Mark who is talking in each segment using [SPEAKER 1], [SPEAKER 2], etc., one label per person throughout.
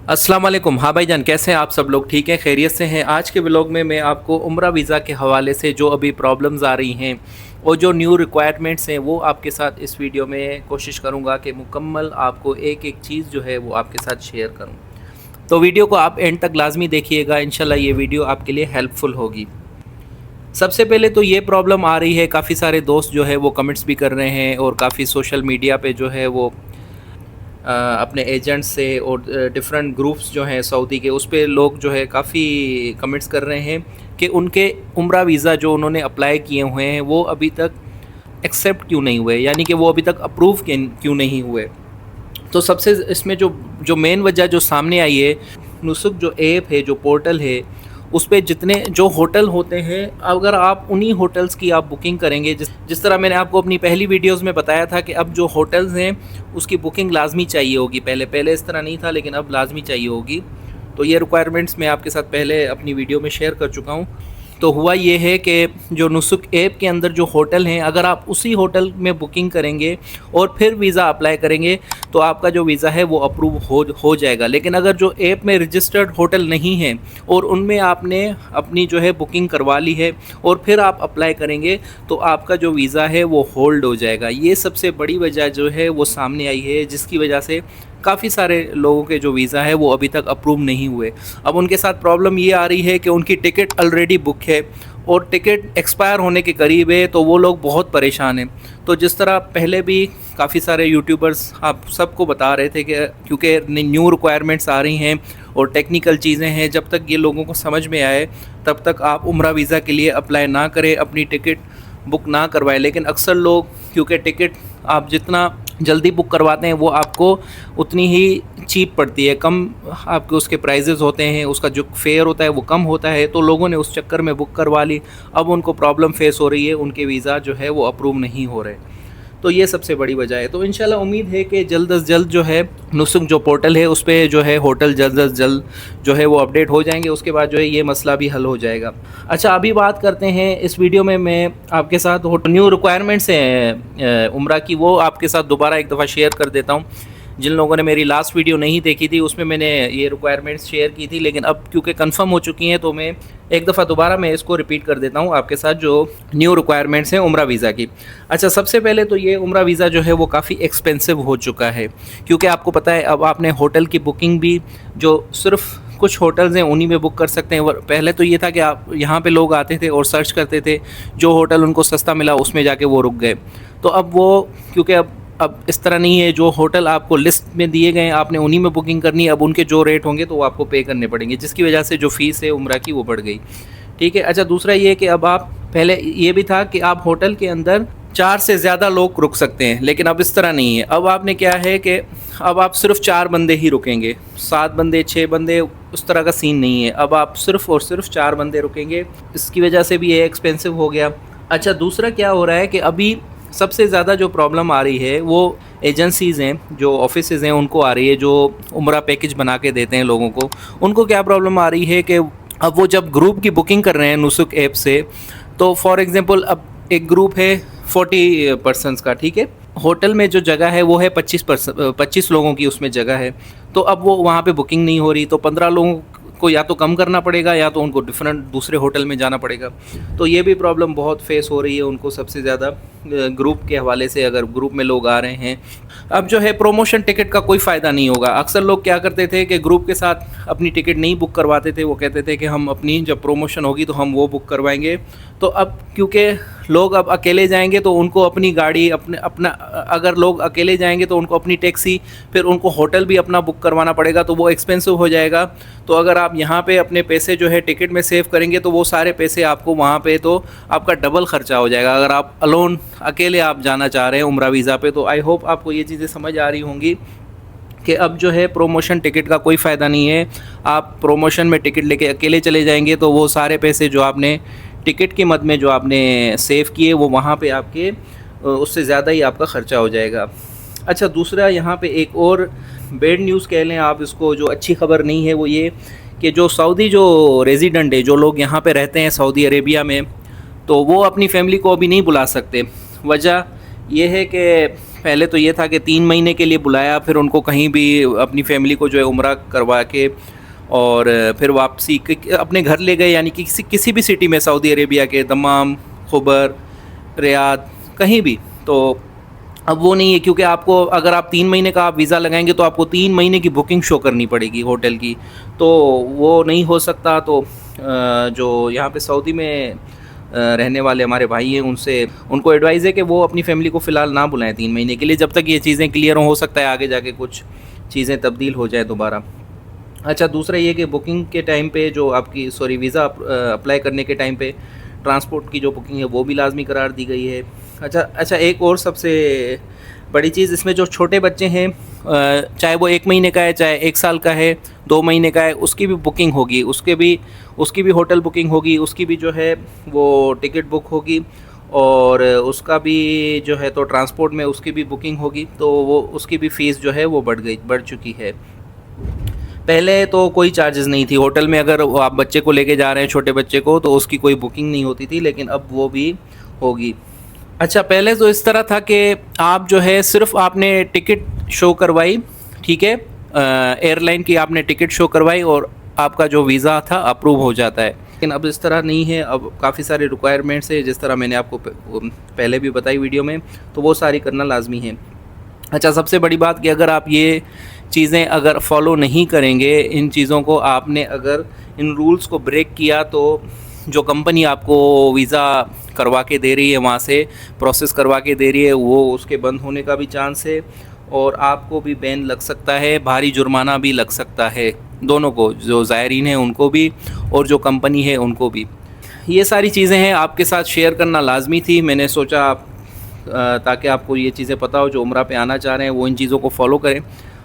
[SPEAKER 1] अस्सलाम वालेकुम। हाँ भाई जान, कैसे हैं आप सब लोग? ठीक हैं, खैरियत से हैं? आज के व्लॉग में मैं आपको उम्रा वीज़ा के हवाले से जो अभी प्रॉब्लम्स आ रही हैं और जो न्यू रिक्वायरमेंट्स हैं वो आपके साथ इस वीडियो में कोशिश करूँगा कि मुकम्मल आपको एक एक चीज़ जो है वो आपके साथ शेयर करूँ। तो वीडियो को आप एंड तक लाजमी देखिएगा, इंशाल्लाह ये वीडियो आपके लिए हेल्पफुल होगी। सबसे पहले तो ये प्रॉब्लम आ रही है, काफ़ी सारे दोस्त जो है वो कमेंट्स भी कर रहे हैं और काफ़ी सोशल मीडिया पे जो है वो अपने एजेंट्स से और डिफरेंट ग्रुप्स जो हैं सऊदी के, उस पे लोग जो है काफ़ी कमेंट्स कर रहे हैं कि उनके उम्रा वीज़ा जो उन्होंने अप्लाई किए हुए हैं वो अभी तक एक्सेप्ट क्यों नहीं हुए, यानी कि वो अभी तक अप्रूव क्यों नहीं हुए। तो सबसे इसमें जो जो मेन वजह जो सामने आई है, नुसुक जो ऐप है, जो पोर्टल है, उस पे जितने जो होटल होते हैं, अगर आप उन्हीं होटल्स की आप बुकिंग करेंगे, जिस तरह मैंने आपको अपनी पहली वीडियोस में बताया था कि अब जो होटल्स हैं उसकी बुकिंग लाजमी चाहिए होगी। पहले इस तरह नहीं था, लेकिन अब लाजमी चाहिए होगी। तो ये रिक्वायरमेंट्स मैं आपके साथ पहले अपनी वीडियो में शेयर कर चुका हूँ। तो हुआ ये है कि जो नुसुक ऐप के अंदर जो होटल हैं, अगर आप उसी होटल में बुकिंग करेंगे और फिर वीज़ा अप्लाई करेंगे तो आपका जो वीज़ा है वो अप्रूव हो जाएगा। लेकिन अगर जो ऐप में रजिस्टर्ड होटल नहीं है और उनमें आपने अपनी जो है बुकिंग करवा ली है और फिर आप अप्लाई करेंगे तो आपका जो वीज़ा है वो होल्ड हो जाएगा। ये सबसे बड़ी वजह जो है वो सामने आई है, जिसकी वजह से काफ़ी सारे लोगों के जो वीज़ा है वो अभी तक अप्रूव नहीं हुए। अब उनके साथ प्रॉब्लम ये आ रही है कि उनकी टिकट ऑलरेडी बुक है और टिकट एक्सपायर होने के करीब है, तो वो लोग बहुत परेशान हैं। तो जिस तरह पहले भी काफ़ी सारे यूट्यूबर्स आप सबको बता रहे थे कि क्योंकि न्यू रिक्वायरमेंट्स आ रही हैं और टेक्निकल चीज़ें हैं, जब तक ये लोगों को समझ में आए तब तक आप उम्रा वीज़ा के लिए अप्लाई ना करें, अपनी टिकट बुक ना करवाएं। लेकिन अक्सर लोग, क्योंकि टिकट आप जितना जल्दी बुक करवाते हैं वो आपको उतनी ही चीप पड़ती है, कम आपके उसके प्राइजेज़ होते हैं, उसका जो फेयर होता है वो कम होता है, तो लोगों ने उस चक्कर में बुक करवा ली। अब उनको प्रॉब्लम फेस हो रही है, उनके वीज़ा जो है वो अप्रूव नहीं हो रहे। तो ये सबसे बड़ी वजह है। तो इंशाल्लाह उम्मीद है कि जल्द अज जल्द जो है नुसुक जो पोर्टल है उस पर जो है होटल जल्द अज जल्द जो है वो अपडेट हो जाएंगे, उसके बाद जो है ये मसला भी हल हो जाएगा। अच्छा, अभी बात करते हैं इस वीडियो में मैं आपके साथ न्यू रिक्वायरमेंट्स हैं उम्रा की, वो आपके साथ दोबारा एक दफ़ा शेयर कर देता हूँ। जिन लोगों ने मेरी लास्ट वीडियो नहीं देखी थी उसमें मैंने ये रिक्वायरमेंट्स शेयर की थी, लेकिन अब क्योंकि कंफर्म हो चुकी हैं तो मैं एक दफ़ा दोबारा मैं इसको रिपीट कर देता हूँ आपके साथ, जो न्यू रिक्वायरमेंट्स हैं उम्रा वीज़ा की। अच्छा, सबसे पहले तो ये उम्रा वीज़ा जो है वो काफ़ी एक्सपेंसिव हो चुका है, क्योंकि आपको पता है अब आपने होटल की बुकिंग भी जो सिर्फ कुछ होटल्स हैं उन्हीं में बुक कर सकते हैं। पहले तो ये था कि आप यहाँ पे लोग आते थे और सर्च करते थे, जो होटल उनको सस्ता मिला उसमें जाके वो रुक गए। तो अब वो, क्योंकि अब इस तरह नहीं है, जो होटल आपको लिस्ट में दिए गए हैं आपने उन्हीं में बुकिंग करनी है। अब उनके जो रेट होंगे तो वो आपको पे करने पड़ेंगे, जिसकी वजह से जो फ़ीस है उम्रा की वो बढ़ गई। ठीक है। अच्छा, दूसरा ये कि अब आप, पहले ये भी था कि आप होटल के अंदर 4 से ज़्यादा लोग रुक सकते हैं, लेकिन अब इस तरह नहीं है। अब आपने क्या है कि अब आप सिर्फ 4 बंदे ही रुकेंगे, 7 बंदे 6 बंदे उस तरह का सीन नहीं है। अब आप सिर्फ और सिर्फ 4 बंदे रुकेंगे, इसकी वजह से भी ये एक्सपेंसिव हो गया। अच्छा, दूसरा क्या हो रहा है कि अभी सबसे ज़्यादा जो प्रॉब्लम आ रही है वो एजेंसीज़ हैं, जो ऑफिसेज़ हैं उनको आ रही है, जो उम्रा पैकेज बना के देते हैं लोगों को। उनको क्या प्रॉब्लम आ रही है कि अब वो जब ग्रुप की बुकिंग कर रहे हैं नुसुक ऐप से, तो फॉर एग्ज़ाम्पल अब एक ग्रुप है 40 पर्सनस का, ठीक है, होटल में जो जगह है वो है 25 लोगों की उसमें जगह है, तो अब वो वहाँ पे बुकिंग नहीं हो रही, तो 15 लोगों को या तो कम करना पड़ेगा या तो उनको डिफरेंट दूसरे होटल में जाना पड़ेगा। तो ये भी प्रॉब्लम बहुत फेस हो रही है उनको सबसे ज़्यादा ग्रुप के हवाले से, अगर ग्रुप में लोग आ रहे हैं। अब जो है प्रोमोशन टिकट का कोई फ़ायदा नहीं होगा। अक्सर लोग क्या करते थे कि ग्रुप के साथ अपनी टिकट नहीं बुक करवाते थे, वो कहते थे कि हम अपनी जब प्रोमोशन होगी तो हम वो बुक करवाएंगे। तो अब क्योंकि लोग अब अकेले जाएंगे तो उनको अपनी गाड़ी अपना अगर लोग अकेले जाएंगे तो उनको अपनी टैक्सी, फिर उनको होटल भी अपना बुक करवाना पड़ेगा, तो वो एक्सपेंसिव हो जाएगा। तो अगर आप यहाँ पे अपने पैसे जो है टिकट में सेव करेंगे तो वो सारे पैसे आपको वहाँ पे तो आपका डबल ख़र्चा हो जाएगा, अगर आप अलोन अकेले आप जाना चाह रहे हैं उम्रा वीज़ा पे। तो आई होप आपको ये चीज़ें समझ आ रही होंगी कि अब जो है प्रोमोशन टिकट का कोई फ़ायदा नहीं है। आप प्रोमोशन में टिकट लेके अकेले चले जाएंगे तो वो सारे पैसे जो आपने टिकट की मद में जो आपने सेव किए वो वहाँ पे आपके उससे ज़्यादा ही आपका ख़र्चा हो जाएगा। अच्छा, दूसरा यहाँ पे एक और बैड न्यूज़ कह लें आप इसको, जो अच्छी खबर नहीं है, वो ये कि जो सऊदी जो रेजिडेंट है, जो लोग यहाँ पे रहते हैं सऊदी अरेबिया में, तो वो अपनी फैमिली को अभी नहीं बुला सकते। वजह यह है कि پہلے تو یہ تھا کہ 3 مہینے کے لیے بلایا، پھر ان کو کہیں بھی اپنی فیملی کو جو ہے عمرہ کروا کے اور پھر واپسی اپنے گھر لے گئے، یعنی کہ کسی بھی سٹی میں سعودی عربیہ کے، دمام، خبر، ریاض، کہیں بھی. تو اب وہ نہیں ہے، کیونکہ آپ کو اگر آپ 3 مہینے کا آپ ویزا لگائیں گے تو آپ کو 3 مہینے کی بکنگ شو کرنی پڑے گی ہوٹل کی، تو وہ نہیں ہو سکتا. تو جو یہاں پہ سعودی میں رہنے والے ہمارے بھائی ہیں، ان کو ایڈوائز ہے کہ وہ اپنی فیملی کو فی الحال نہ بلائیں 3 مہینے کے لیے، جب تک یہ چیزیں کلیئر ہو سکتا ہے آگے جا کے کچھ چیزیں تبدیل ہو جائیں دوبارہ. اچھا، دوسرا یہ کہ بکنگ کے ٹائم پہ جو آپ کی ویزا اپلائی کرنے کے ٹائم پہ ٹرانسپورٹ کی جو بکنگ ہے وہ بھی لازمی قرار دی گئی ہے. اچھا ایک اور سب سے بڑی چیز اس میں، جو چھوٹے بچے ہیں، چاہے وہ 1 مہینے کا ہے، چاہے 1 سال کا ہے، 2 مہینے کا ہے، اس کی بھی بکنگ ہوگی، اس کی بھی ہوٹل بکنگ ہوگی، اس کی بھی جو ہے وہ ٹکٹ بک ہوگی، اور اس کا بھی جو ہے تو ٹرانسپورٹ میں اس کی بھی بکنگ ہوگی. تو وہ اس کی بھی فیس جو ہے وہ بڑھ چکی ہے. پہلے تو کوئی چارجز نہیں تھی ہوٹل میں، اگر آپ بچے کو لے کے جا رہے ہیں، چھوٹے بچے کو، تو اس کی کوئی بکنگ نہیں ہوتی تھی، لیکن اب وہ بھی ہوگی. اچھا، پہلے تو اس طرح تھا کہ آپ جو ہے صرف آپ نے ٹکٹ شو کروائی، ٹھیک ہے، ایئر لائن کی آپ نے ٹکٹ شو کروائی اور آپ کا جو ویزا تھا اپروو ہو جاتا ہے. لیکن اب اس طرح نہیں ہے، اب کافی سارے ریکوائرمنٹس ہیں، جس طرح میں نے آپ کو پہلے بھی بتائی ویڈیو میں، تو وہ ساری کرنا لازمی ہے. اچھا، سب سے بڑی بات کہ اگر آپ یہ چیزیں اگر فالو نہیں کریں گے، ان چیزوں کو آپ نے اگر ان رولز کو بریک کیا، تو جو کمپنی آپ کو ویزا کروا کے دے رہی ہے، وہاں سے پروسیس کروا کے دے رہی ہے، وہ اس کے بند ہونے کا بھی چانس ہے، اور آپ کو بھی بین لگ سکتا ہے، بھاری جرمانہ بھی لگ سکتا ہے، دونوں کو، جو زائرین ہیں ان کو بھی اور جو کمپنی ہے ان کو بھی. یہ ساری چیزیں ہیں، آپ کے ساتھ شیئر کرنا لازمی تھی. میں نے سوچا تاکہ آپ کو یہ چیزیں پتہ ہو، جو عمرہ پہ آنا چاہ رہے ہیں وہ ان چیزوں کو فالو کریں،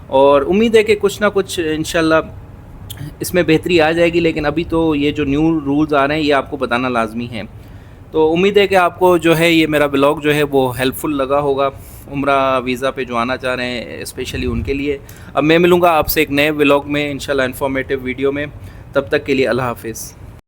[SPEAKER 1] اور امید ہے کہ کچھ نہ کچھ انشاءاللہ اس میں بہتری آ جائے گی. لیکن ابھی تو یہ جو نیو رولز آ رہے ہیں یہ آپ کو بتانا لازمی ہے. تو امید ہے کہ آپ کو جو ہے یہ میرا بلاگ جو ہے وہ ہیلپ فل لگا ہوگا عمرہ ویزا پہ جو آنا چاہ رہے ہیں، اسپیشلی ان کے لیے. اب میں ملوں گا آپ سے ایک نئے بلاگ میں انشاءاللہ، انفارمیٹیو ویڈیو میں. تب تک کے لیے اللہ حافظ.